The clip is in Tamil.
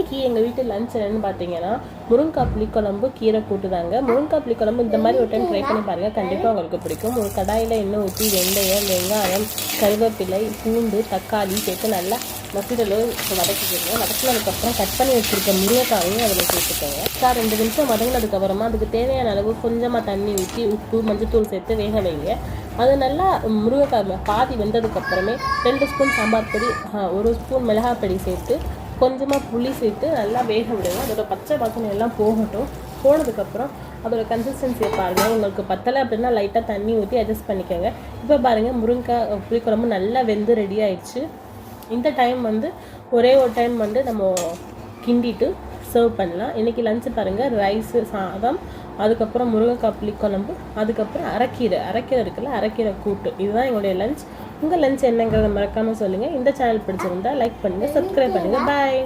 இன்றைக்கி எங்கள் வீட்டு லஞ்ச் என்னென்னு பார்த்தீங்கன்னா முருங்கைக்காய் புளிக்குழம்பு கீரை கூட்டு தாங்க. முருங்கைக்காய் புளிக்குழம்பு இந்த மாதிரி ஒரு டைம் ட்ரை பண்ணி பாருங்கள், கண்டிப்பாக உங்களுக்கு பிடிக்கும். ஒரு கடாயில் எண்ணெய் ஊற்றி வெந்தயம், வெங்காயம், கருவேப்பிலை, பூண்டு, தக்காளி சேர்த்து நல்லா மசிடலோ வதக்கிக்கோங்க. வதக்கினதுக்கப்புறம் கட் பண்ணி வச்சுருக்க முருங்கைக்காயும் அதில் சேர்த்துக்கோங்க. 2 நிமிஷம் வதங்கினதுக்கப்புறமா அதுக்கு தேவையான அளவு கொஞ்சமாக தண்ணி ஊற்றி உப்பு மஞ்சத்தூள் சேர்த்து வேக வைங்க. அது நல்லா முருங்கைக்காய் பாதி வெந்ததுக்கப்புறமே 2 ஸ்பூன் சாம்பார் பொடி, 1 ஸ்பூன் மிளகாய் பொடி சேர்த்து கொஞ்சமாக புளி சேர்த்து நல்லா வேக விடுங்க. அதோட பச்சை வாசனை எல்லாம் போகட்டும். போனதுக்கப்புறம் அதோட கன்சிஸ்டன்சியை பாருங்கள். உங்களுக்கு பத்தலை அப்படின்னா லைட்டாக தண்ணி ஊற்றி அட்ஜஸ்ட் பண்ணிக்கோங்க. இப்போ பாருங்கள், முருங்கைக்காய் புளிக்குழம்பு நல்லா வெந்து ரெடி ஆயிடுச்சு. இந்த டைம் ஒரே ஒரு டைம் நம்ம கிண்டிட்டு சர்வ் பண்ணலாம். இன்றைக்கி லஞ்சு பாருங்கள், ரைஸு, சாதம், அதுக்கப்புறம் முருங்கைக்காய் புளிக்குழம்பு, அதுக்கப்புறம் அரைக்கீரை இருக்குல்ல, அரைக்கீரை கூட்டு. இதுதான் எங்களுடைய லஞ்ச். உங்கள் லஞ்ச் என்னங்கிறத மறக்காமல் சொல்லுங்கள். இந்த சேனல் பிடிச்சிருந்தா லைக் பண்ணுங்கள், சப்ஸ்கிரைப் பண்ணுங்கள். பாய்.